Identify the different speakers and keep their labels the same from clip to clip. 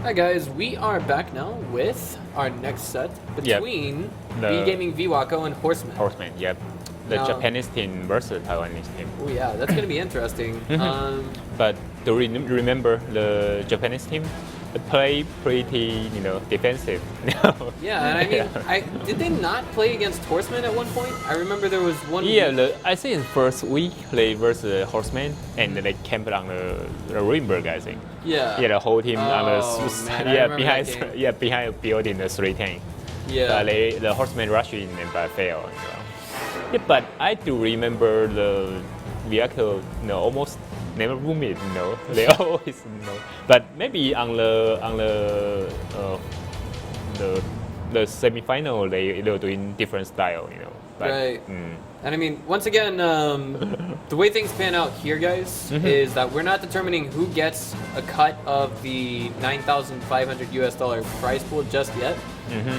Speaker 1: Hi guys, we are back now with our next set between
Speaker 2: The
Speaker 1: Gaming Viwako and Horseman.
Speaker 2: Horseman, yep. The
Speaker 1: Now-
Speaker 2: Japanese team versus Taiwanese team.
Speaker 1: Oh yeah, that's gonna be interesting.
Speaker 2: But do you remember the Japanese team? They play pretty, defensive.
Speaker 1: Yeah, and I mean, did they not play against Horseman at one point? I remember there was one.
Speaker 2: Yeah, I think in first week they versus Horseman, and they camped on the Rimberg, I think.
Speaker 1: Yeah.
Speaker 2: Yeah, the whole team on the
Speaker 1: man, I remember that game.
Speaker 2: behind a building the 310.
Speaker 1: Yeah.
Speaker 2: But the Horseman rushed in but failed. Yeah, but I do remember the Viwako, almost never win it. They always But maybe on the semifinal they're doing different style. But,
Speaker 1: Right. And I mean, once again, the way things pan out here, guys, is that we're not determining who gets a cut of the $9,500 prize pool just yet,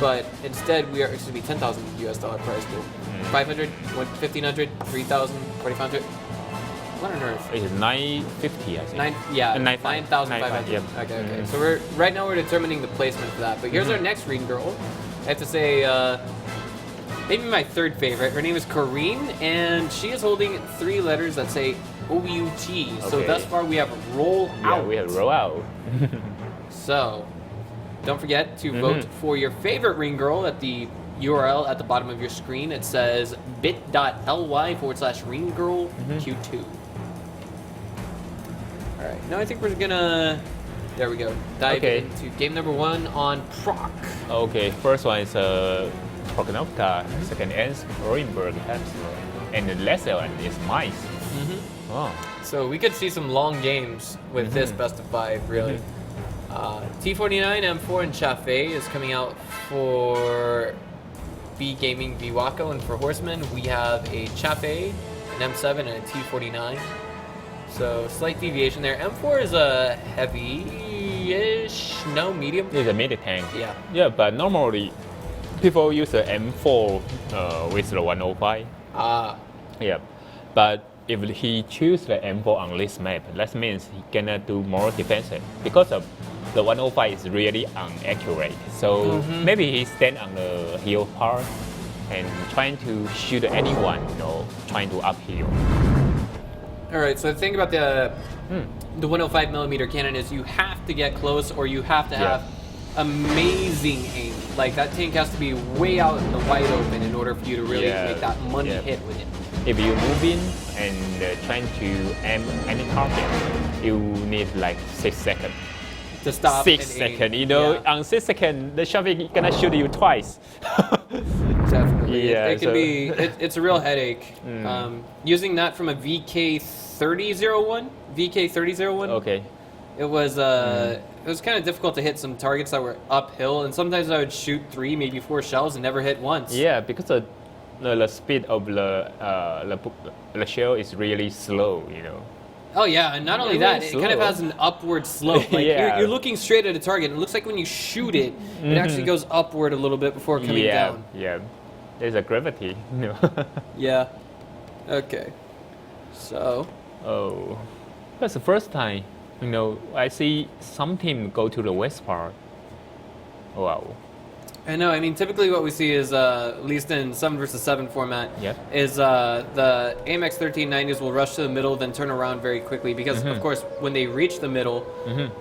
Speaker 1: but instead we are, excuse me, $10,000 prize pool. 500, 1,500, 3,000, 4,500. What on earth?
Speaker 2: It's 950, I think.
Speaker 1: 9,500.
Speaker 2: Yep.
Speaker 1: Okay. So right now we're determining the placement for that. But here's our next Green girl. I have to say, maybe my third favorite. Her name is Corrine, and she is holding 3 letters that say O-U-T. So
Speaker 2: Okay.
Speaker 1: thus far we have roll out.
Speaker 2: Yeah, we have roll out.
Speaker 1: So don't forget to vote for your favorite Ring Girl at the URL at the bottom of your screen. It says bit.ly/Ring Girl Q2. All right, now I think we're gonna, there we go, dive into game number 1 on Proc.
Speaker 2: Okay, first one is Prognotica, second is Roenberg, and the last one is Mice. Oh.
Speaker 1: So we could see some long games with this best of 5, really. T49, M4, and Chafe is coming out for B Gaming Viwako, and for Horseman we have a Chafe, an M7, and a T49. So slight deviation there. M4 is a heavy-ish, no, medium.
Speaker 2: It's a mid tank.
Speaker 1: Yeah.
Speaker 2: Yeah, but normally people use the M4 with the 105. Yeah, but if he choose the M4 on this map, that means he cannot do more defensive because of the 105 is really inaccurate. So maybe he stand on the hill part and trying to shoot anyone, trying to uphill.
Speaker 1: All right, so the thing about the 105mm cannon is you have to get close, or you have to have amazing aim. Like that tank has to be way out in the wide open in order for you to really make that money hit with it.
Speaker 2: If you move in and trying to aim any target, you need like 6 seconds.
Speaker 1: To stop
Speaker 2: 6 seconds, on 6 seconds, the Shafi gonna shoot you twice.
Speaker 1: Definitely.
Speaker 2: Yeah,
Speaker 1: It can be, it's a real headache. Using that from a VK3001,
Speaker 2: Okay.
Speaker 1: it was kind of difficult to hit some targets that were uphill, and sometimes I would shoot 3, maybe 4 shells and never hit once.
Speaker 2: Yeah, because the speed of the shell is really slow,
Speaker 1: Oh yeah, and not only that, it kind of
Speaker 2: slow.
Speaker 1: has an upward slope. Like you're looking straight at a target, and it looks like when you shoot it, it actually goes upward a little bit before coming down.
Speaker 2: Yeah, there's a gravity.
Speaker 1: Yeah. Okay. So.
Speaker 2: Oh, that's the first time. I see some team go to the west part. Wow.
Speaker 1: I know. I mean, typically what we see is, at least in 7 versus 7 format,
Speaker 2: Yep.
Speaker 1: is the AMX 1390s will rush to the middle, then turn around very quickly. Because, of course, when they reach the middle,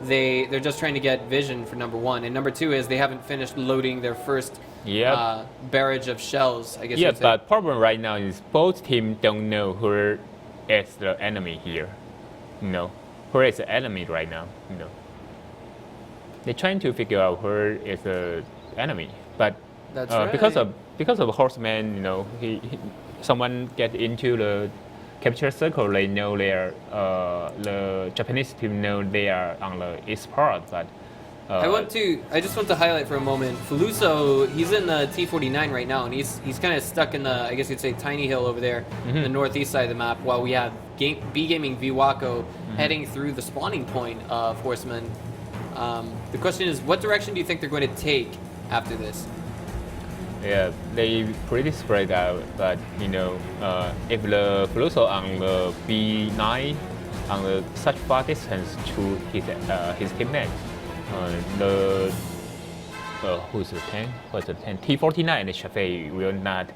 Speaker 1: they're just trying to get vision for number 1. And number 2 is they haven't finished loading their first barrage of shells, I guess
Speaker 2: Yeah,
Speaker 1: you'd say.
Speaker 2: but problem right now is both teams don't know who is the enemy here. Who is the enemy right now? They're trying to figure out who is the enemy, but
Speaker 1: That's right.
Speaker 2: because of Horseman, someone get into the capture circle. They know the Japanese team know they are on the east part, but
Speaker 1: I just want to highlight for a moment, Feluso, he's in the T49 right now, and he's kind of stuck in the, I guess you'd say, Tiny Hill over there, the northeast side of the map, while we have B Gaming Viwako heading through the spawning point of Horseman. The question is, what direction do you think they're going to take after this?
Speaker 2: Yeah, they pretty spread out, but if the Feluso on the B9 on the such far distance to his teammate, The who's the tank? What's the tank? T-49 and the Chaffee will not.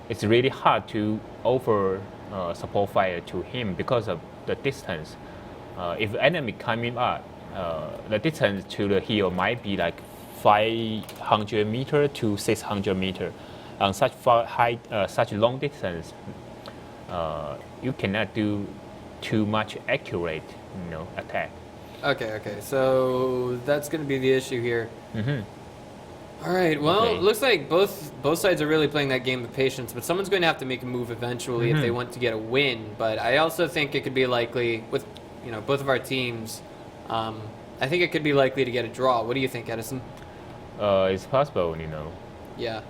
Speaker 2: It's really hard to offer support fire to him because of the distance. If enemy coming up, the distance to the hill might be like 500 meter to 600 meter. On such such long distance, you cannot do too much accurate, attack.
Speaker 1: Okay. So that's going to be the issue here. All right. Well, it looks like both sides are really playing that game of patience, but someone's going to have to make a move eventually if they want to get a win. But I also think it could be likely with, both of our teams. I think it could be likely to get a draw. What do you think, Edison?
Speaker 2: It's possible,
Speaker 1: Yeah.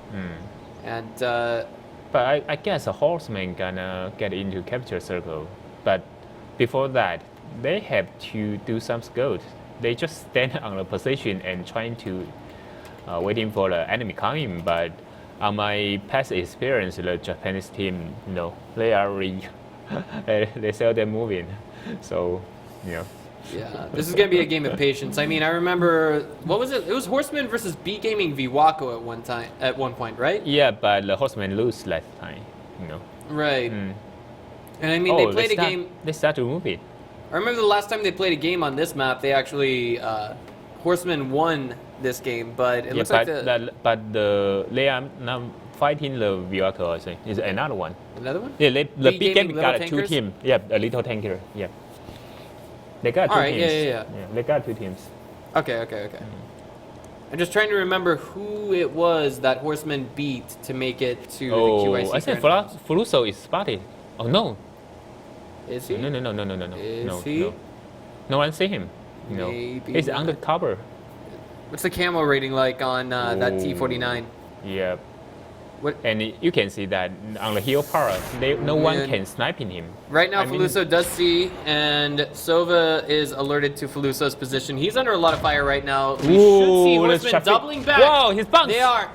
Speaker 1: And
Speaker 2: but I guess a Horseman gonna get into capture circle. But before that, they have to do some scout. They just stand on the position and trying to waiting for the enemy coming. But on my past experience, the Japanese team, they are they seldom moving. So,
Speaker 1: Yeah, this is going to be a game of patience. I mean, I remember, what was it? It was Horseman versus B Gaming Viwako at one point, right?
Speaker 2: Yeah, but the Horseman lose last time,
Speaker 1: Right. And I mean, they played a game.
Speaker 2: They start to move it.
Speaker 1: I remember the last time they played a game on this map, they actually, Horseman won this game, but it looks like
Speaker 2: they are now fighting the Viwako, I think. Is another one.
Speaker 1: Another one?
Speaker 2: Yeah, the big game got two teams. Yeah, a little tanker. Yeah. They got two teams.
Speaker 1: Yeah.
Speaker 2: They got two teams.
Speaker 1: Okay. I'm just trying to remember who it was that Horseman beat to make it to the QIC.
Speaker 2: I think Fuluso is spotted. Oh no.
Speaker 1: Is he?
Speaker 2: No.
Speaker 1: Is he?
Speaker 2: No one see him.
Speaker 1: Maybe
Speaker 2: he's
Speaker 1: not.
Speaker 2: undercover.
Speaker 1: What's the camo rating like on that T-49?
Speaker 2: Yeah.
Speaker 1: What?
Speaker 2: And you can see that on the hill part, no one can snipe in him.
Speaker 1: Right now, Fuluso does see, and Sova is alerted to Fuluso's position. He's under a lot of fire right now. We should see Horseman doubling back.
Speaker 2: Wow, his bunks!
Speaker 1: They are.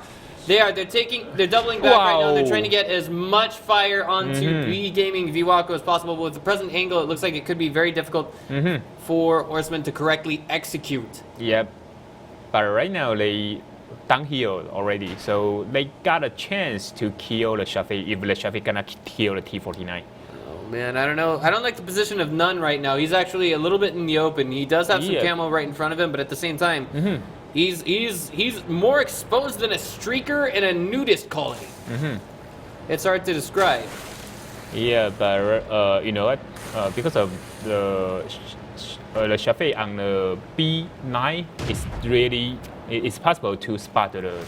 Speaker 1: They're doubling back right now. They're trying to get as much fire onto B Gaming Viwako as possible. But with the present angle, it looks like it could be very difficult for Horseman to correctly execute.
Speaker 2: Yep. But right now, they downhill already, so they got a chance to kill the Chaffee if the Chaffee gonna kill the T-49.
Speaker 1: Oh man, I don't know. I don't like the position of Nunn right now. He's actually a little bit in the open. He does have some camo right in front of him, but at the same time, he's more exposed than a streaker in a nudist colony. It's hard to describe.
Speaker 2: Yeah, but you know what? Because of the Chaffee on the B9, it's possible to spot the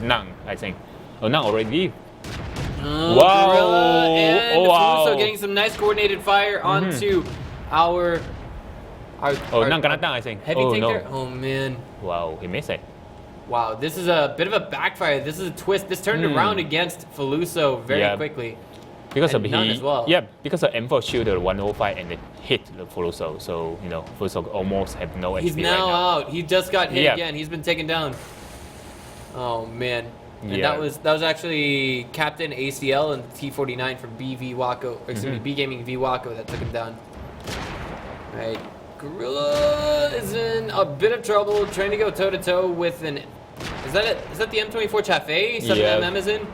Speaker 2: Nung, I think. Oh, Nung already.
Speaker 1: Wow! Gorilla and Fuluso getting some nice coordinated fire onto our
Speaker 2: Nung gonna down, I think.
Speaker 1: Heavy tanker.
Speaker 2: No.
Speaker 1: Oh man!
Speaker 2: Wow, he missed it.
Speaker 1: Wow, this is a bit of a backfire. This is a twist. This turned around against Fuluso very quickly.
Speaker 2: Because
Speaker 1: and Nunn as well.
Speaker 2: Yeah, because the M4 shooter 105 and it hit the Fuluso, so Fuluso almost have no XP.
Speaker 1: He's now out. He just got hit again. He's been taken down. Oh man. And that was actually Captain ACL and T-49 from B Gaming Viwako that took him down. All right. Gorilla is in a bit of trouble, trying to go toe to toe with an. Is that the M24 Chaffee? 7mm is in.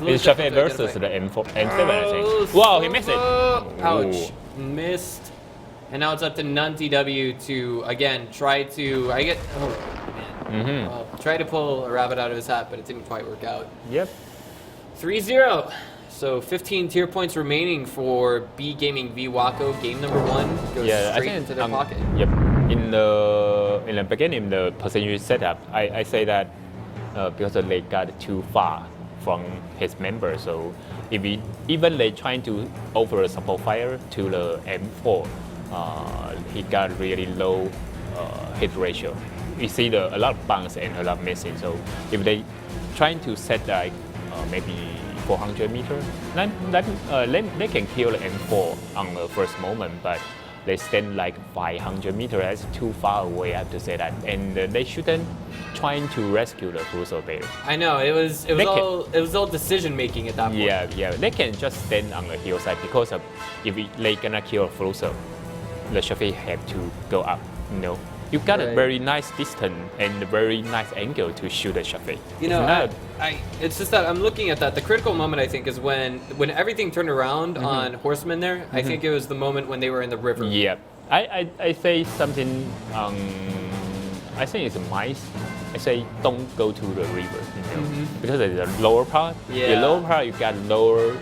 Speaker 2: It's Chaffee versus the M7, I think. Wow, he missed it.
Speaker 1: Ouch. Missed. And now it's up to Nunn TW to again try to. Try to pull a rabbit out of his hat, but it didn't quite work out.
Speaker 2: Yep.
Speaker 1: 3-0. So 15 tier points remaining for B Gaming Viwako. Game number 1 goes straight into their pocket.
Speaker 2: Yep. In the beginning, the position setup, I say that because they got too far from his member, so even they trying to offer support fire to the M4, he got really low hit ratio. You see a lot of bounce and a lot of missing. So if they trying to set like maybe 400 meters, then they can kill the M4 on the first moment, but they stand like 500 meters. That's too far away, I have to say that. And they shouldn't trying to rescue the Fuluso bear.
Speaker 1: I know, it was all decision making at that point.
Speaker 2: Yeah, they can just stand on the hillside because of if they gonna kill Fuluso, the Chaffee have to go up. You know, you got a
Speaker 1: Right.
Speaker 2: very nice distance and a very nice angle to shoot a Shafe.
Speaker 1: You know, it's just that I'm looking at that. The critical moment, I think, is when everything turned around on Horseman there. I think it was the moment when they were in the river.
Speaker 2: Yeah, I say something. I think it's mice. I say don't go to the river, you know, because it's the lower part.
Speaker 1: Yeah.
Speaker 2: The lower part you got lower.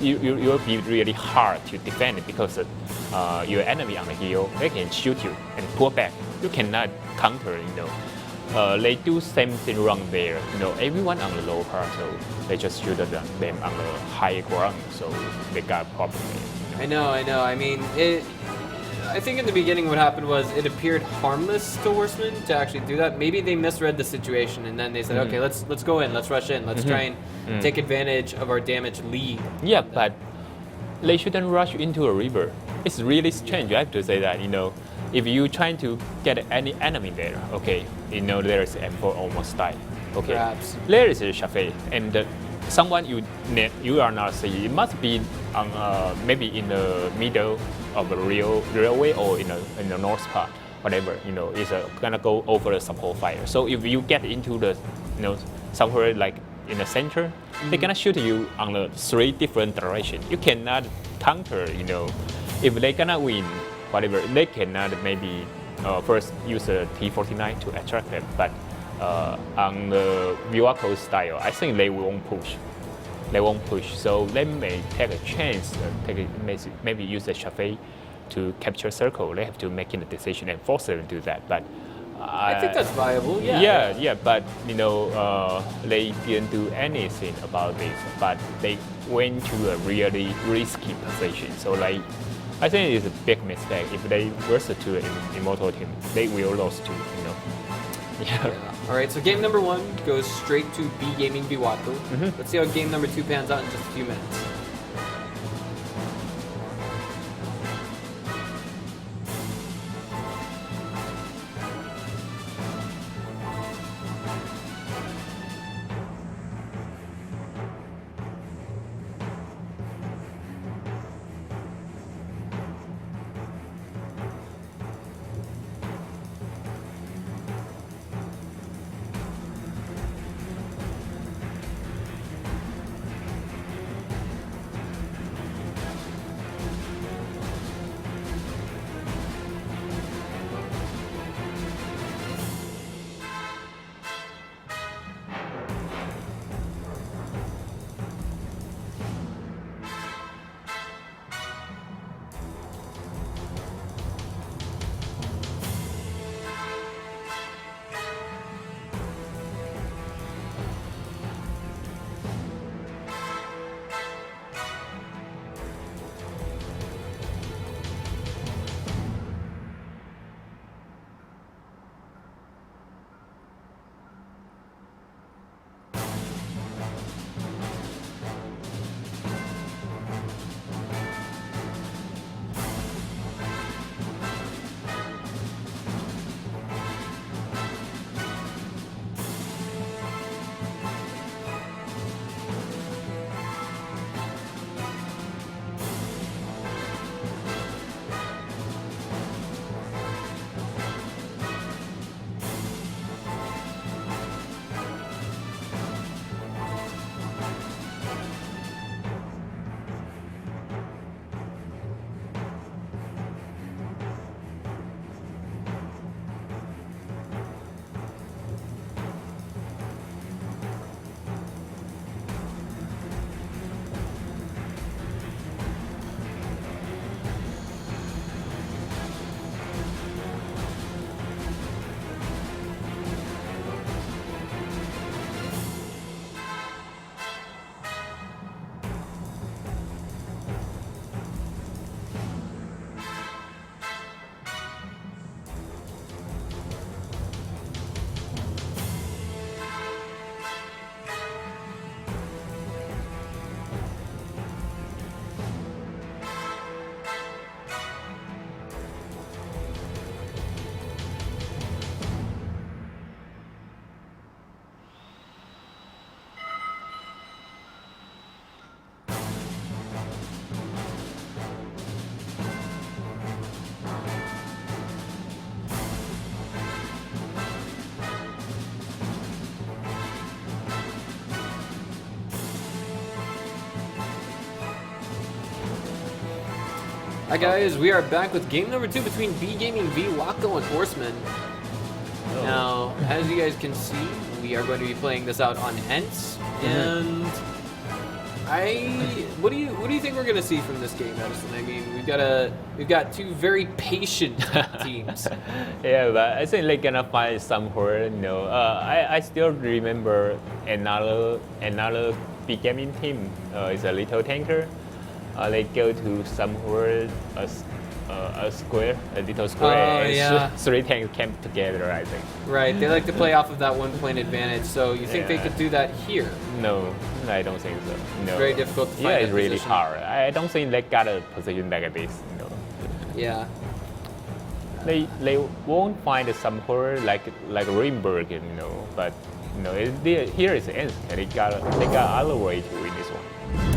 Speaker 2: You will be really hard to defend it because your enemy on the hill, they can shoot you and pull back. You cannot counter, you know. They do same thing wrong there. You know, everyone on the low part, so they just shoot at them on the high ground, so they got problem there.
Speaker 1: I know. I mean, I think in the beginning what happened was it appeared harmless to Horseman to actually do that. Maybe they misread the situation and then they said, okay, let's go in, let's rush in, let's try and take advantage of our damaged lead.
Speaker 2: Yeah, but they shouldn't rush into a river. It's really strange. I have to say that, you know, if you trying to get any enemy there, okay, you know there is M4 almost died. Okay,
Speaker 1: Perhaps.
Speaker 2: there is a Shafe and someone you are not seeing. It must be on maybe in the middle of the railway or in the north part, whatever, you know, is gonna go over the support fire. So if you get into the, you know, somewhere like in the center, they're gonna shoot you on the 3 different directions. You cannot counter, you know, if they gonna win, whatever, they cannot maybe first use a T-49 to attract them, but on the Viwako style, I think they won't push. They won't push, so they may take a chance, maybe use the Shafe to capture circle. They have to make a decision and force them to do that. But
Speaker 1: I think that's viable. Yeah.
Speaker 2: Yeah. But you know, they didn't do anything about this. But they went to a really risky position. So like, I think it's a big mistake. If they verse to an immortal team, they will lose too. You know. Yeah.
Speaker 1: All right, so game number 1 goes straight to B Gaming Viwako. Let's see how game number 2 pans out in just a few minutes. Hi guys, we are back with game number 2 between B Gaming Viwako and Horseman. Now, as you guys can see, we are going to be playing this out on Ents, and what do you think we're going to see from this game, Edison? I mean, we've got two very patient teams.
Speaker 2: Yeah, but I think they're gonna find somewhere. I still remember another big gaming team. It's a little tanker. They go to somewhere a square, a little square, and three tanks came together, I think.
Speaker 1: Right, they like to play off of that 1 point advantage, so you think they could do that here?
Speaker 2: No, I don't think so. No.
Speaker 1: It's very difficult to find
Speaker 2: it's really hard. I don't think they got a position like this.
Speaker 1: Yeah.
Speaker 2: They won't find somewhere like Rimberg, but here is the end. They got other way to win this one.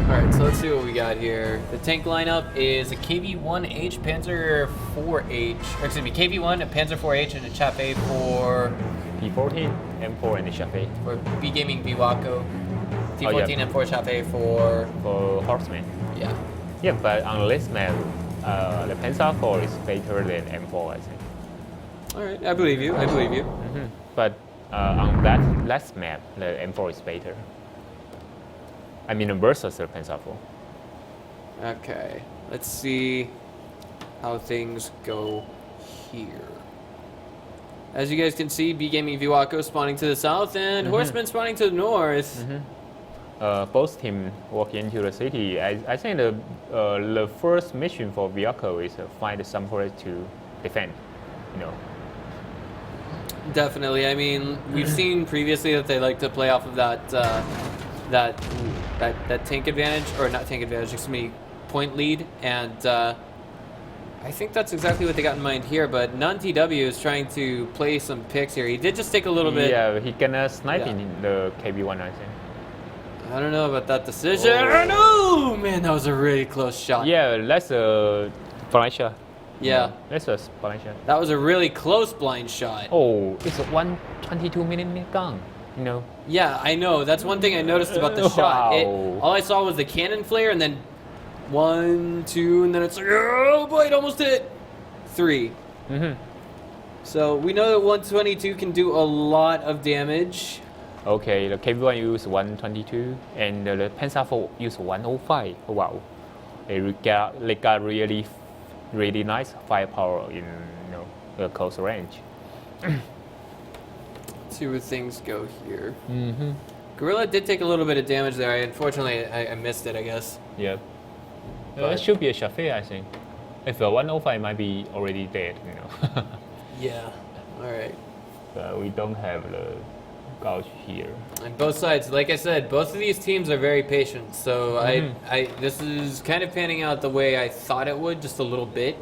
Speaker 1: Alright, so let's see what we got here. The tank lineup is a KV-1H, Panzer 4H, or excuse me, KV-1, a Panzer 4H, and a Chafe for...
Speaker 2: P14, M4, and a Chafe.
Speaker 1: For B Gaming Viwako. T14, M4, Chafe for...
Speaker 2: For Horseman.
Speaker 1: Yeah.
Speaker 2: Yeah, but on this map, the Panzer 4 is better than M4, I think.
Speaker 1: Alright, I believe you,
Speaker 2: But on that last map, the M4 is better. I mean, versus the Panzer 4.
Speaker 1: Okay, let's see how things go here. As you guys can see, B Gaming Viwako spawning to the south and Horseman spawning to the north.
Speaker 2: Both teams walk into the city. I think the first mission for Viwako is find somewhere to defend.
Speaker 1: Definitely. I mean, we've seen previously that they like to play off of that tank advantage, or not tank advantage, excuse me, point lead, and I think that's exactly what they got in mind here. But Non-TW is trying to play some picks here. He did just take a little bit.
Speaker 2: Yeah, he gonna snipe in the KV-1, I think.
Speaker 1: I don't know about that decision. Oh man, that was a really close shot.
Speaker 2: Yeah, that's a blind shot.
Speaker 1: Yeah,
Speaker 2: that's a blind shot.
Speaker 1: That was a really close blind shot.
Speaker 2: Oh, it's a 122mm gun.
Speaker 1: Yeah, I know. That's one thing I noticed about the shot. All I saw was the cannon flare, and then 1, 2, and then it's like, oh boy, it almost hit 3. So we know that 122 can do a lot of damage.
Speaker 2: Okay, the KV-1 use 122, and the Panzer 4 use 105. Wow, they got really nice firepower in the close range.
Speaker 1: See where things go here. Gorilla did take a little bit of damage there. Unfortunately, I missed it, I guess.
Speaker 2: Yeah. It should be a Chafe, I think. If a 105 might be already dead,
Speaker 1: Yeah. All right.
Speaker 2: But we don't have the gauge here.
Speaker 1: And both sides, like I said, both of these teams are very patient. So this is kind of panning out the way I thought it would, just a little bit.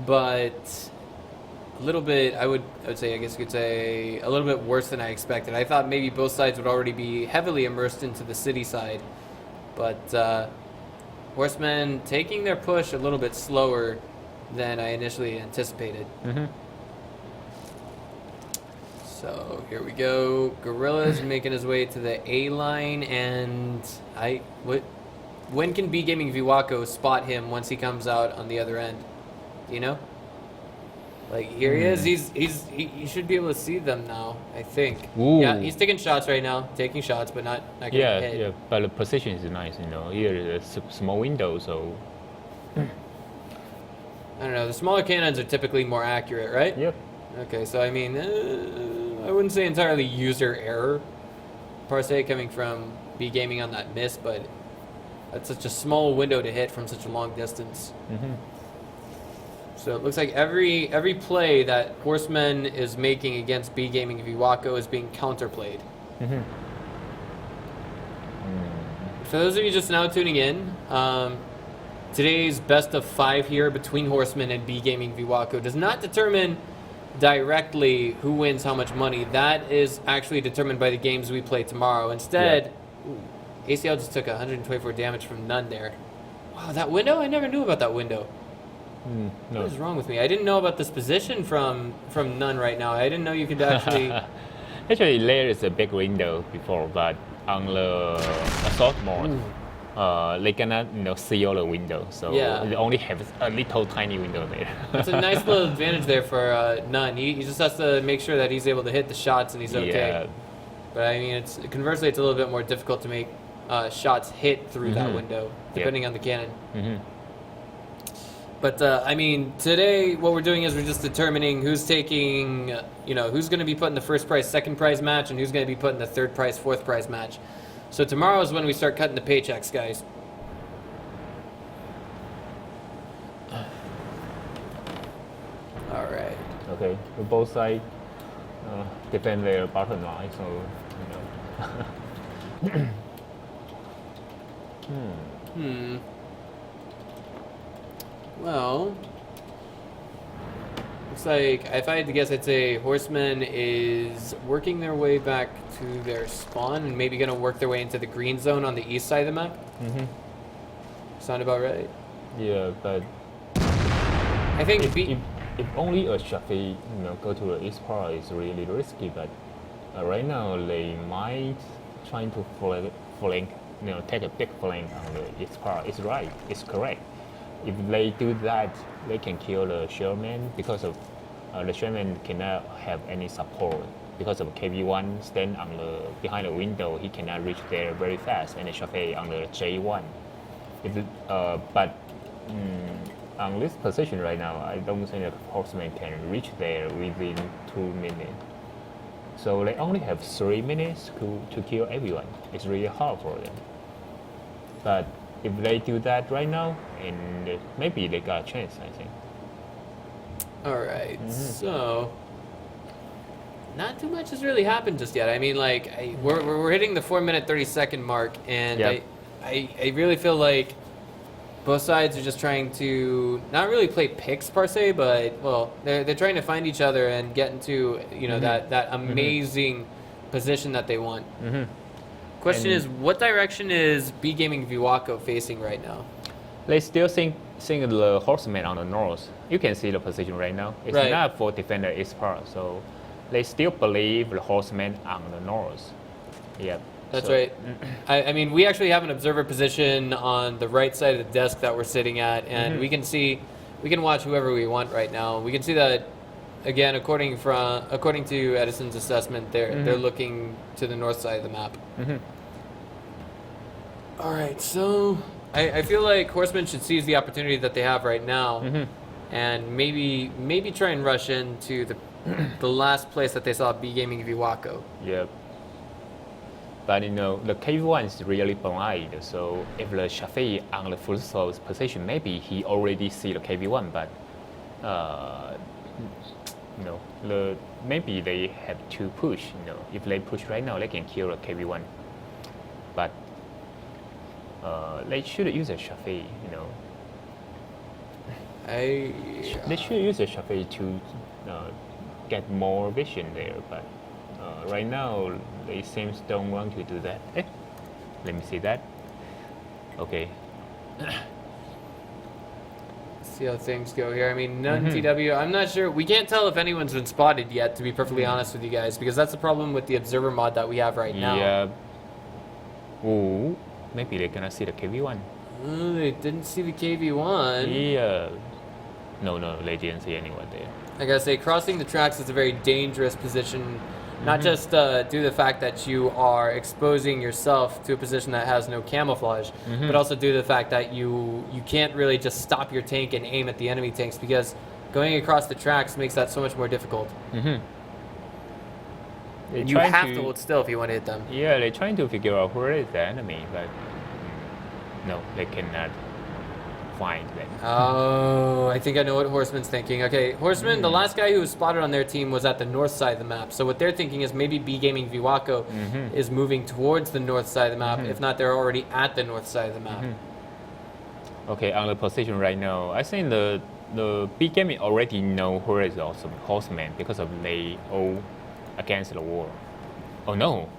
Speaker 1: But a little bit, I would say, I guess you could say, a little bit worse than I expected. I thought maybe both sides would already be heavily immersed into the city side. But Horsemen taking their push a little bit slower than I initially anticipated. So here we go. Gorilla's making his way to the A line, and when can B Gaming Viwako spot him once he comes out on the other end? Do you know? Like, here he is. He should be able to see them now, I think.
Speaker 2: Ooh.
Speaker 1: Yeah, he's taking shots right now. Taking shots, but not getting hit.
Speaker 2: Yeah, but the position is nice, Here is a small window, so...
Speaker 1: I don't know. The smaller cannons are typically more accurate, right?
Speaker 2: Yep.
Speaker 1: Okay, so I mean, I wouldn't say entirely user error, per se, coming from B Gaming on that miss, but that's such a small window to hit from such a long distance. So it looks like every play that Horseman is making against B Gaming Viwako is being counterplayed. For those of you just now tuning in, today's best of 5 here between Horseman and B Gaming Viwako does not determine directly who wins how much money. That is actually determined by the games we play tomorrow. Instead, ACL just took 124 damage from None there. Wow, that window? I never knew about that window.
Speaker 2: No.
Speaker 1: What is wrong with me? I didn't know about this position from None right now. I didn't know you could actually...
Speaker 2: Actually, there is a big window before, but on the assault mode, they cannot seal the window, so they only have a little tiny window there.
Speaker 1: It's a nice little advantage there for Nunn. He just has to make sure that he's able to hit the shots and he's okay.
Speaker 2: Yeah.
Speaker 1: But I mean, conversely, it's a little bit more difficult to make shots hit through that window, depending on the cannon. But I mean, today what we're doing is we're just determining who's taking, who's going to be put in the first prize, second prize match, and who's going to be put in the third prize, fourth prize match. So tomorrow is when we start cutting the paychecks, guys. All right.
Speaker 2: Okay. So both sides defend their bottom line, so
Speaker 1: Well, looks like if I had to guess, I'd say Horseman is working their way back to their spawn and maybe going to work their way into the green zone on the east side of the map. Sound about right?
Speaker 2: Yeah, but
Speaker 1: I think
Speaker 2: if only a Shafi go to the east part is really risky. But right now they might trying to flank, take a big flank on the east part. It's right. It's correct. If they do that, they can kill the Sherman because of the Sherman cannot have any support because of KB1 stand on behind the window. He cannot reach there very fast, and the Shafi on the J1. But on this position right now, I don't think that Horseman can reach there within 2 minutes. So they only have 3 minutes to kill everyone. It's really hard for them. But if they do that right now, and maybe they got a chance, I think.
Speaker 1: All right, so not too much has really happened just yet. I mean, we're hitting the 4-minute 30-second mark, and I really feel like both sides are just trying to not really play picks per se, but they're trying to find each other and get into that amazing position that they want. Question is, what direction is B Gaming Viwako facing right now?
Speaker 2: They still think the Horseman on the north. You can see the position right now. It's not for defender east part, so they still believe the Horseman on the north. Yep.
Speaker 1: That's right. I mean, we actually have an observer position on the right side of the desk that we're sitting at, and we can watch whoever we want right now. We can see that, again, according to Edison's assessment, they're looking to the north side of the map. All right, so I feel like Horseman should seize the opportunity that they have right now, and maybe try and rush into the last place that they saw B Gaming Viwako.
Speaker 2: Yep. But the KB1 is really blind, so if the Shafi on the full source position, maybe he already see the KB1, but maybe they have to push. If they push right now, they can kill the KB1. But they should use a Shafi. They should use a Shafi to get more vision there, but. Right now, they seems don't want to do that. Let me see that. Okay.
Speaker 1: See how things go here. I mean, none TW. I'm not sure. We can't tell if anyone's been spotted yet, to be perfectly honest with you guys, because that's the problem with the observer mod that we have right now.
Speaker 2: Yeah. Ooh, maybe they're gonna see the KV1.
Speaker 1: They didn't see the KV1.
Speaker 2: Yeah. No, they didn't see anyone there.
Speaker 1: I gotta say, crossing the tracks is a very dangerous position. Not just due to the fact that you are exposing yourself to a position that has no camouflage, but also due to the fact that you can't really just stop your tank and aim at the enemy tanks, because going across the tracks makes that so much more difficult. You have to hold still if you want to hit them.
Speaker 2: Yeah, they're trying to figure out where is the enemy, but no, they cannot find them.
Speaker 1: Oh, I think I know what Horseman's thinking. Okay, Horseman, the last guy who was spotted on their team was at the north side of the map. So what they're thinking is maybe B Gaming Viwako is moving towards the north side of the map. If not, they're already at the north side of the map.
Speaker 2: Okay, on the position right now, I think the B Gaming already know where is also Horseman because of they all against the wall. Oh no.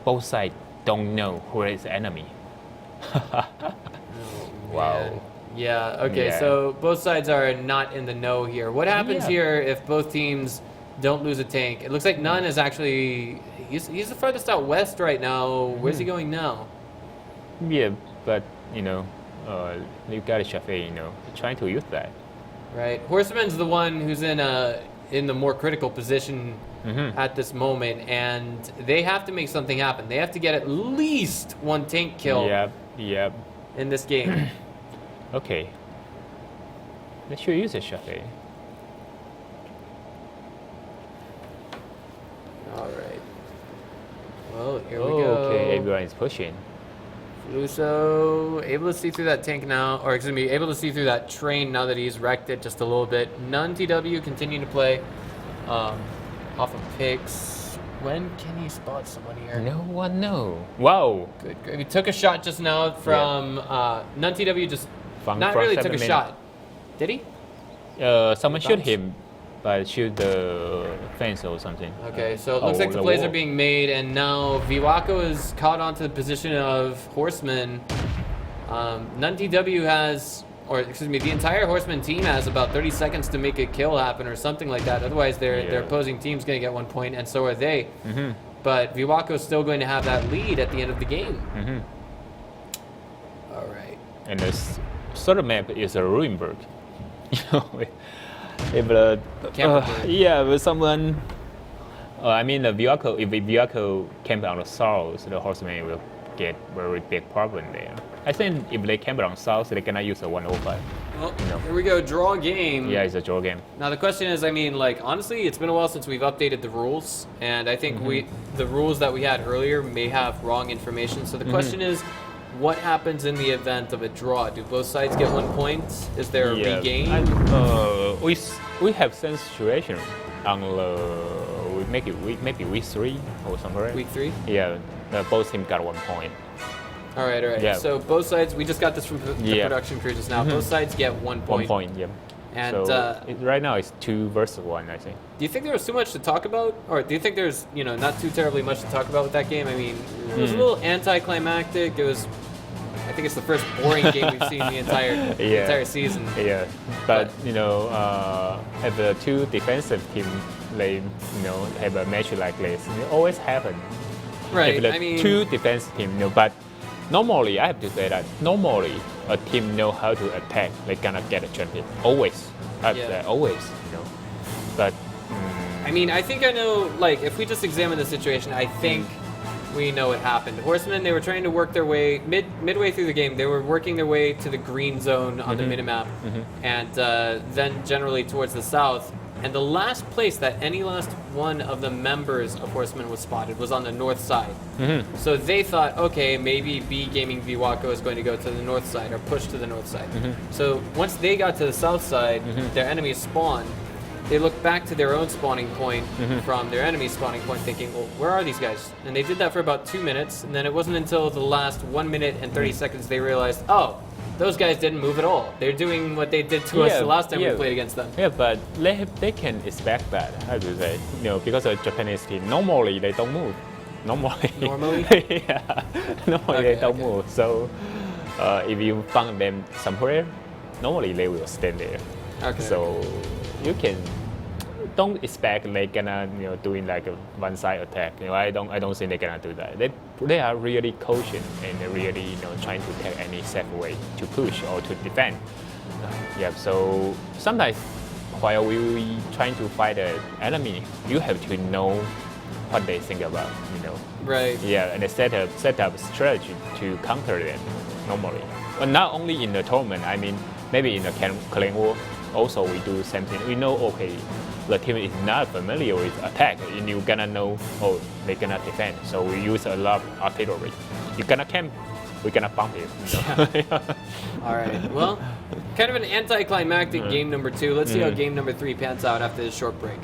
Speaker 2: Both sides don't know where is the enemy. Wow.
Speaker 1: Yeah, okay, so both sides are not in the know here. What happens here if both teams don't lose a tank? It looks like Nunn is actually... He's the farthest out west right now. Where's he going now?
Speaker 2: Yeah, but you got a Chafe, trying to use that.
Speaker 1: Right. Horseman's the one who's in the more critical position at this moment, and they have to make something happen. They have to get at least one tank kill.
Speaker 2: Yep.
Speaker 1: In this game.
Speaker 2: Okay. They should use a Chafe.
Speaker 1: All right. Well, here we go.
Speaker 2: Okay, everyone is pushing.
Speaker 1: Luso able to see through that tank now, or excuse me, able to see through that train now that he's wrecked it just a little bit. None TW continuing to play off of picks. When can he spot someone here?
Speaker 2: No one knows. Wow.
Speaker 1: Good. He took a shot just now from None TW. Just not really took a shot. Did he?
Speaker 2: Someone shoot him, but shoot the fence or something.
Speaker 1: Okay, so it looks like the plays are being made, and now Viwako is caught onto the position of Horseman. None TW has, or excuse me, the entire Horseman team has about 30 seconds to make a kill happen or something like that. Otherwise, their opposing team's going to get 1 point, and so are they. But Viwako's still going to have that lead at the end of the game. All right.
Speaker 2: And the third map is a Ruinberg. If with someone, the Viwako, if Viwako camp on the south, the Horseman will get very big problem there. I think if they camp on south, they cannot use a 105.
Speaker 1: Well, here we go, draw game.
Speaker 2: Yeah, it's a draw game.
Speaker 1: Now the question is, honestly, it's been a while since we've updated the rules, and I think the rules that we had earlier may have wrong information. So the question is, what happens in the event of a draw? Do both sides get 1 point? Is there a regain?
Speaker 2: We have same situation on maybe week 3 or somewhere.
Speaker 1: Week 3?
Speaker 2: Yeah, both teams got 1 point.
Speaker 1: All right.
Speaker 2: Yeah.
Speaker 1: So both sides, we just got this from the production crew just now. Both sides get 1 point.
Speaker 2: 1 point, yeah.
Speaker 1: And
Speaker 2: so right now it's 2 versus 1, I think.
Speaker 1: Do you think there was too much to talk about, or do you think there's not too terribly much to talk about with that game? I mean, it was a little anticlimactic. It was, I think it's the first boring game we've seen the entire season.
Speaker 2: Yeah, but if the two defensive team they have a match like this, it always happen.
Speaker 1: Right.
Speaker 2: If the two defense team but normally I have to say that normally a team know how to attack, they gonna get a champion always. Always. But
Speaker 1: I mean, I think I know. If we just examine the situation, I think we know what happened. Horsemen, they were trying to work their way midway through the game. They were working their way to the green zone on the minimap, and then generally towards the south. And the last place that any last one of the members of Horsemen was spotted was on the north side. So they thought, okay, maybe B Gaming Viwako is going to go to the north side or push to the north side. So once they got to the south side, their enemies spawned. They looked back to their own spawning point from their enemy's spawning point thinking, well, where are these guys? And they did that for about 2 minutes, and then it wasn't until the last 1 minute and 30 seconds they realized, oh, those guys didn't move at all. They're doing what they did to us the last time we played against them.
Speaker 2: Yeah, but they can expect that, how to say, because of Japanese team, normally they don't move. Normally? Yeah, normally they don't move. So if you find them somewhere, normally they will stand there. So you don't expect they gonna doing like a one-side attack. I don't think they gonna do that. They are really cautious and they're really trying to take any safe way to push or to defend. So sometimes while we trying to fight the enemy, you have to know what they think about.
Speaker 1: Right.
Speaker 2: Yeah, and they set up strategy to counter them normally. But not only in the tournament. I mean, maybe in the clan war. Also, we do the same thing. We know, okay, the team is not familiar with attack, and you're gonna know, oh, they're gonna defend. So we use a lot of artillery. You're gonna camp, we're gonna bump you.
Speaker 1: All right. Well, kind of an anticlimactic game number 2. Let's see how game number 3 pans out after this short break.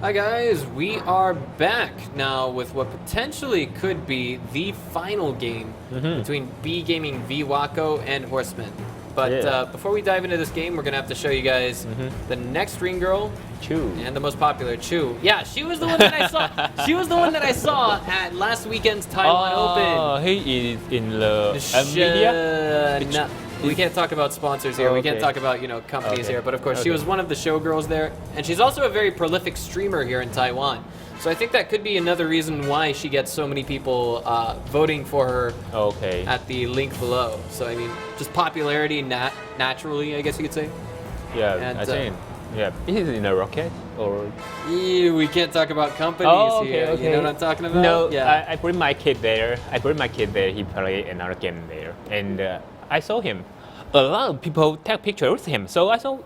Speaker 1: Hi guys, we are back now with what potentially could be the final game between B Gaming Viwako and Horseman. But before we dive into this game, we're going to have to show you guys the next ring girl.
Speaker 2: Chu.
Speaker 1: And the most popular, Chu. Yeah, she was the one that I saw. She was the one that I saw at last weekend's Taiwan Open.
Speaker 2: Oh, he is in the media?
Speaker 1: We can't talk about sponsors here. We can't talk about, companies here. But of course, she was one of the showgirls there. And she's also a very prolific streamer here in Taiwan. So I think that could be another reason why she gets so many people voting for her at the link below. So, I mean, just popularity naturally, I guess you could say.
Speaker 2: Yeah, and, I think. Yeah, is it in a rocket or?
Speaker 1: We can't talk about companies here. Okay. You know what I'm talking about?
Speaker 2: No, yeah. I bring my kid there. He played another game there, and I saw him. A lot of people take pictures with him. So I thought,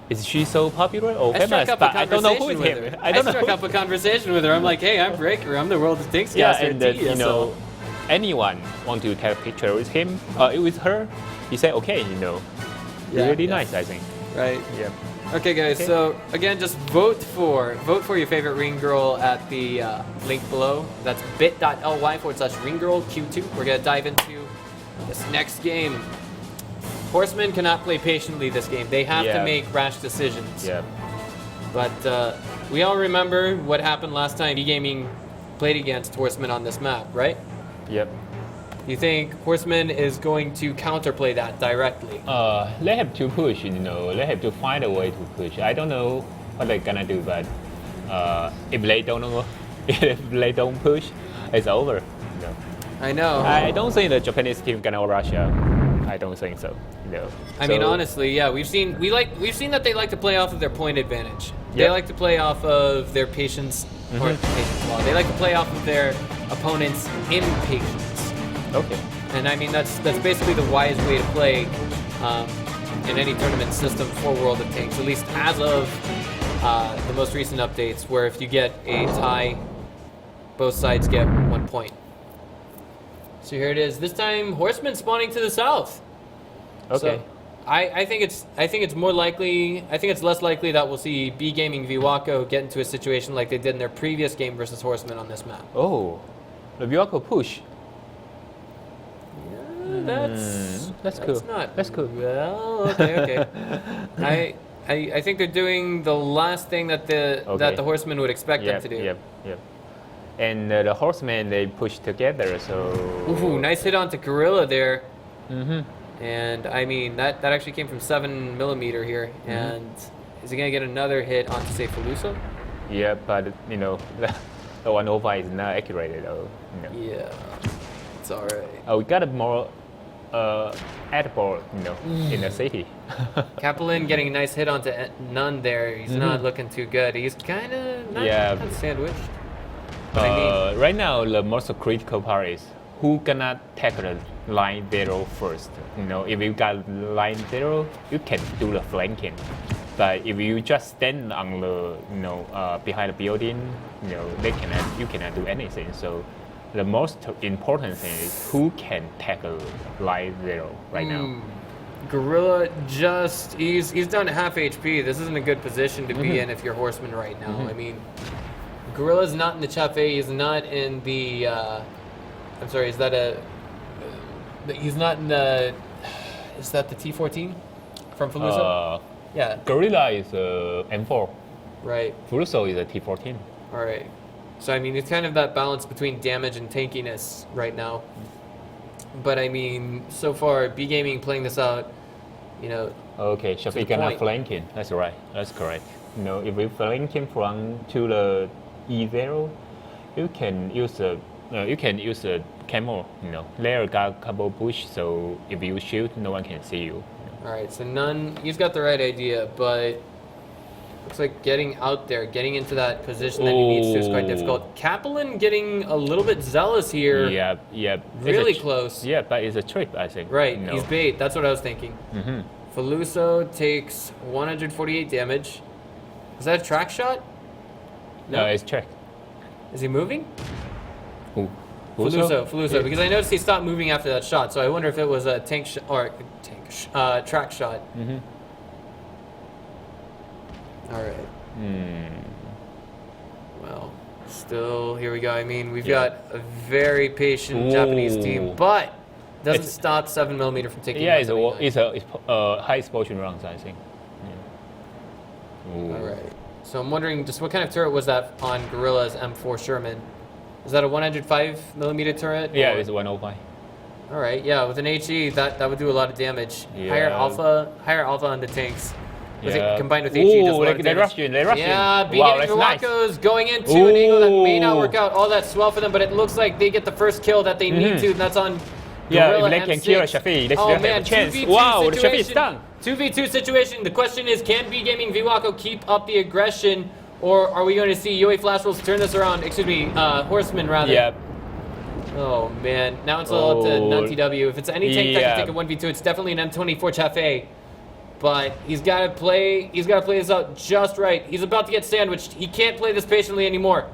Speaker 2: is she so popular or famous? But I don't know who is him. I struck
Speaker 1: up a conversation with her. I'm like, hey, I'm Breaker. I'm the world distinct caster.
Speaker 2: Yeah, and anyone want to take a picture with him, with her, he said, okay, really nice, I think.
Speaker 1: Right.
Speaker 2: Yeah.
Speaker 1: Okay, guys. Okay. So again, just vote for your favorite ring girl at the link below. That's bit.ly/ringgirlq2. We're gonna dive into this next game. Horsemen cannot play patiently this game. They have to make rash decisions.
Speaker 2: Yeah.
Speaker 1: But we all remember what happened last time E-Gaming played against Horsemen on this map, right?
Speaker 2: Yep.
Speaker 1: You think Horseman is going to counterplay that directly?
Speaker 2: They have to push, They have to find a way to push. I don't know what they're gonna do, but if they don't push, it's over.
Speaker 1: I know.
Speaker 2: I don't think the Japanese team gonna Russia. I don't think so.
Speaker 1: I mean, honestly, yeah, we've seen that they like to play off of their point advantage. They like to play off of their patience, or patience law. They like to play off of their opponent's impatience.
Speaker 2: Okay.
Speaker 1: And I mean, that's basically the wise way to play in any tournament system for World of Tanks, at least as of the most recent updates, where if you get a tie, both sides get 1 point. So here it is. This time, Horseman spawning to the south.
Speaker 2: Okay.
Speaker 1: So I think it's more likely. I think it's less likely that we'll see B Gaming Viwako get into a situation like they did in their previous game versus Horseman on this map.
Speaker 2: Oh, the Viwako push.
Speaker 1: That's
Speaker 2: cool. That's cool.
Speaker 1: Well, okay. I think they're doing the last thing that the Horsemen would expect them to do.
Speaker 2: Yep. And the Horsemen, they push together, so.
Speaker 1: Ooh, nice hit onto Gorilla there. And I mean that actually came from 7mm here. And is he gonna get another hit onto say Faluso?
Speaker 2: Yeah, but the 105 is not accurate though.
Speaker 1: Yeah. It's all right.
Speaker 2: We got a more edible, in the city.
Speaker 1: Kaplan getting a nice hit onto Nunn there. He's not looking too good. He's kind of not sandwiched.
Speaker 2: Right now, the most critical part is who gonna take the line 0 first. If you got line 0, you can do the flanking. But if you just stand on the, behind the building, you cannot do anything. So the most important thing is who can tackle line 0 right now.
Speaker 1: Gorilla he's down to half HP. This isn't a good position to be in if you're Horseman right now. I mean, Gorilla's not in the Chafe. He's not in the. I'm sorry. Is that he's not in the. Is that the T14 from Faluso? Yeah.
Speaker 2: Gorilla is M4.
Speaker 1: Right.
Speaker 2: Faluso is a T14.
Speaker 1: All right. So I mean, it's kind of that balance between damage and tankiness right now. But I mean, so far, B Gaming playing this out,
Speaker 2: Okay, Shafiq gonna flanking. That's right. That's correct. If we flanking from to the E0, you can use a camo. There got couple push, so if you shoot, no one can see you.
Speaker 1: All right. So he's got the right idea, but. Looks like getting out there, getting into that position that he needs to is quite difficult. Kaplan getting a little bit zealous here.
Speaker 2: Yeah.
Speaker 1: Really close.
Speaker 2: Yeah, but it's a trip, I think.
Speaker 1: Right, he's bait. That's what I was thinking. Faluso takes 148 damage. Is that a track shot?
Speaker 2: No, it's track.
Speaker 1: Is he moving?
Speaker 2: Who?
Speaker 1: Faluso, because I noticed he stopped moving after that shot, so I wonder if it was a track shot.
Speaker 2: Mm-hmm.
Speaker 1: All right. Still, here we go. I mean, we've got a very patient Japanese team, but doesn't stop 7mm from taking.
Speaker 2: Yeah, it's a high explosion rounds, I think.
Speaker 1: All right. So I'm wondering, just what kind of turret was that on Guerrilla's M4 Sherman? Is that a 105mm turret?
Speaker 2: Yeah, it's 105.
Speaker 1: All right. Yeah, with an HE, that would do a lot of damage.
Speaker 2: Yeah.
Speaker 1: Higher alpha on the tanks. With it combined with HE, does a lot of damage.
Speaker 2: They're rushing.
Speaker 1: Yeah,
Speaker 2: Wow, that's
Speaker 1: Viwako's
Speaker 2: nice.
Speaker 1: going into an angle that may not work out all that swell for them, but it looks like they get the first kill that they need to, and that's on Guerrilla
Speaker 2: if they can kill Shafi, they still have a chance. Wow, the Shafi is done.
Speaker 1: 2v2 situation. The question is, can B Gaming Viwako keep up the aggression, or are we going to see UA Flash Rolls turn this around? Excuse me, Horseman rather.
Speaker 2: Yeah.
Speaker 1: Oh man, now it's all up to NTW. If it's any tank that can take a 1v2, it's definitely an M24 Chafe. But he's got to play this out just right. He's about to get sandwiched. He can't play this patiently anymore.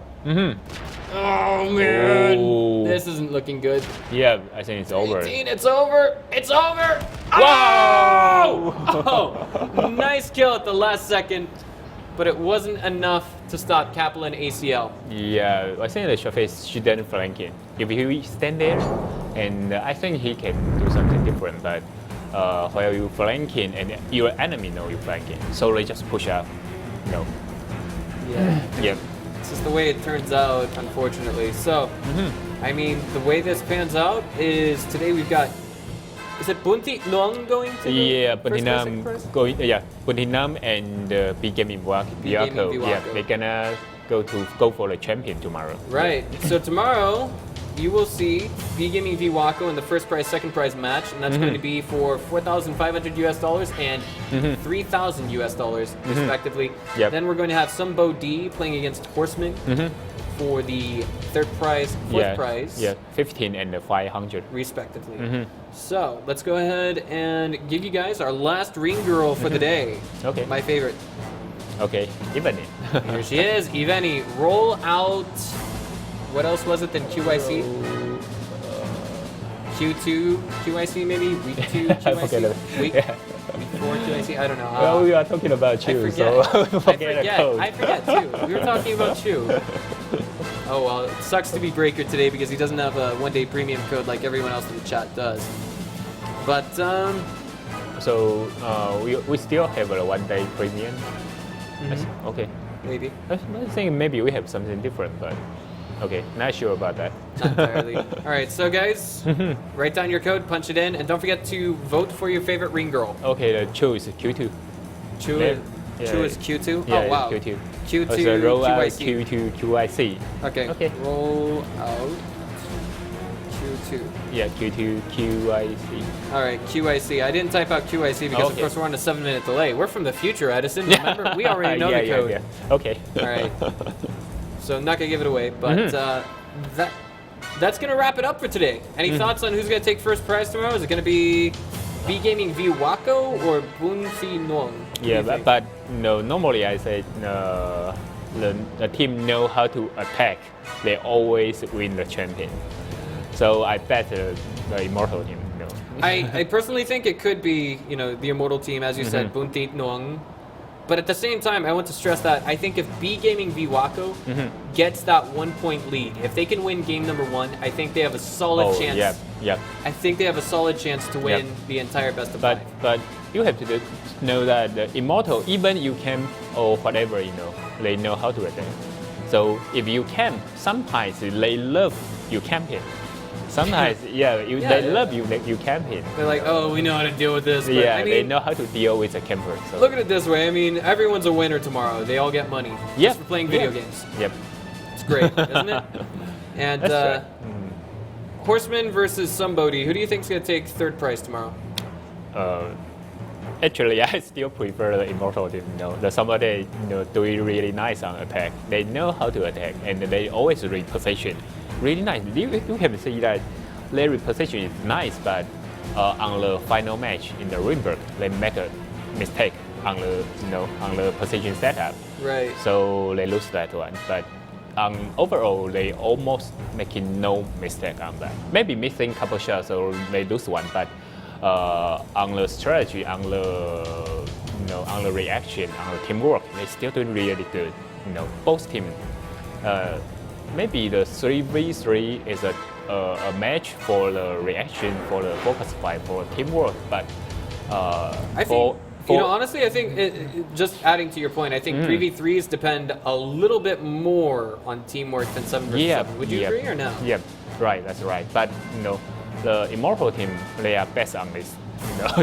Speaker 1: Oh man, this isn't looking good.
Speaker 2: Yeah, I think it's over.
Speaker 1: 18, it's over. It's over.
Speaker 2: Wow!
Speaker 1: Oh, nice kill at the last second, but it wasn't enough to stop Kaplan ACL.
Speaker 2: Yeah, I think the Shafi shouldn't flank it. If he stand there, and I think he can do something different. But while you flanking and your enemy know you flanking, so they just push up. No.
Speaker 1: Yeah.
Speaker 2: Yep.
Speaker 1: It's just the way it turns out, unfortunately. So, I mean, the way this pans out is today we've got. Is it Bunti Nuang going to?
Speaker 2: Yeah, Buntinam going. Yeah, Buntinam and B Gaming Viwako. Yeah, they're gonna go for the champion tomorrow.
Speaker 1: Right. So tomorrow, you will see B Gaming Viwako in the first prize, second prize match, and that's going to be for $4,500 and $3,000 respectively.
Speaker 2: Yep.
Speaker 1: Then we're going to have Sumbo D playing against Horseman for the third prize, fourth prize.
Speaker 2: Yeah, 15 and 500
Speaker 1: respectively. So let's go ahead and give you guys our last ring girl for the day.
Speaker 2: Okay.
Speaker 1: My favorite.
Speaker 2: Okay, Ivani.
Speaker 1: Here she is, Ivani. Roll out. What else was it than QIC? Q2 QIC maybe? Week 2 QIC? Week 4 QIC? I don't know.
Speaker 2: Well, we are talking about Chu, so forget the code.
Speaker 1: I forget too. We were talking about Chu. Oh well, it sucks to be Breaker today because he doesn't have a one-day premium code like everyone else in the chat does. But
Speaker 2: so we still have a one-day premium. Okay.
Speaker 1: Maybe.
Speaker 2: I think maybe we have something different, but okay, not sure about that.
Speaker 1: Not entirely. All right, so guys, write down your code, punch it in, and don't forget to vote for your favorite ring girl.
Speaker 2: Okay, the Chu is Q2.
Speaker 1: Chu is Q2?
Speaker 2: Yeah,
Speaker 1: oh, wow.
Speaker 2: Q2.
Speaker 1: Q2
Speaker 2: so roll out
Speaker 1: QIC.
Speaker 2: Q2 QIC.
Speaker 1: Okay. Roll out Q2.
Speaker 2: Yeah, Q2 QIC.
Speaker 1: All right, QIC. I didn't type out QIC because, of course, we're on a 7-minute delay. We're from the future, Edison. Remember, we already know the code.
Speaker 2: Yeah. Okay.
Speaker 1: All right. So I'm not going to give it away, but that's going to wrap it up for today. Any thoughts on who's going to take first prize tomorrow? Is it going to be B Gaming Viwako or Bunsi Nuang?
Speaker 2: Yeah, but no. Normally I say the team know how to attack. They always win the champion. So I bet the Immortal team. No.
Speaker 1: I personally think it could be the Immortal team, as you said, Bunti Nuang. But at the same time, I want to stress that I think if B Gaming Viwako gets that 1-point lead, if they can win game number 1, I think they have a solid chance.
Speaker 2: Yeah.
Speaker 1: I think they have a solid chance to win the entire best of 5.
Speaker 2: But you have to know that the Immortal, even you camp or whatever, they know how to attack. So if you camp, sometimes they love you camping. Sometimes, they love you camping.
Speaker 1: They're like, oh, we know how to deal with this. But,
Speaker 2: yeah, they know how to deal with a camper. So.
Speaker 1: Look at it this way. I mean, everyone's a winner tomorrow. They all get money just for playing video games.
Speaker 2: Yep.
Speaker 1: It's great, isn't it? And Horseman versus somebody. Who do you think is going to take third prize tomorrow?
Speaker 2: Actually, I still prefer the Immortal team. The somebody doing really nice on attack. They know how to attack, and they always reposition. Really nice. You can see that their reposition is nice, but on the final match in the Rimberg, they make a mistake on the position setup.
Speaker 1: Right.
Speaker 2: So they lose that one. But overall, they almost making no mistake on that. Maybe missing a couple shots, so they lose one. But on the strategy, on the reaction, on the teamwork, they still doing really good. Both teams. maybe the 3v3 is a match for the reaction, for the focus fight, for teamwork. But
Speaker 1: I think, honestly, I think just adding to your point, I think 3v3s depend a little bit more on teamwork than 7 versus 7. Would you agree or no?
Speaker 2: Yeah, right, that's right. But the Immortal team, they are best on this.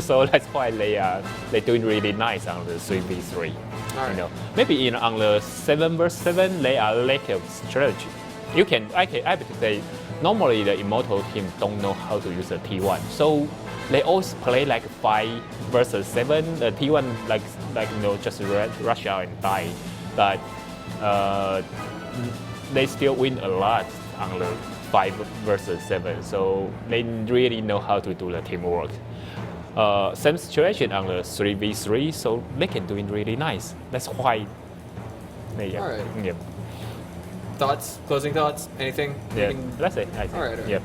Speaker 2: So that's why they're doing really nice on the 3v3. Right. Maybe on the 7 versus 7, they are lack of strategy. I would say normally the Immortal team don't know how to use the T1, so they always play like 5 versus 7. The T1 just rush out and die, but they still win a lot on the 5 versus 7. So they really know how to do the teamwork. Same situation on the 3v3, so they can do it really nice. That's why.
Speaker 1: All right. Yeah. Thoughts? Closing thoughts? Anything?
Speaker 2: Yeah. That's it. I think.
Speaker 1: All right.
Speaker 2: Yep.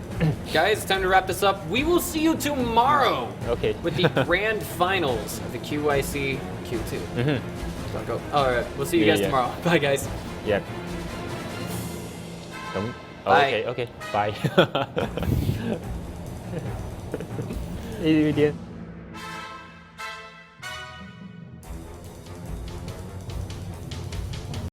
Speaker 1: Guys, it's time to wrap this up. We will see you tomorrow.
Speaker 2: Okay.
Speaker 1: With the grand finals of the QYC Q2. Mm-hmm. Go. All right. We'll see you guys tomorrow. Bye, guys.
Speaker 2: Yeah.
Speaker 1: Bye.
Speaker 2: Okay. Bye. 一点。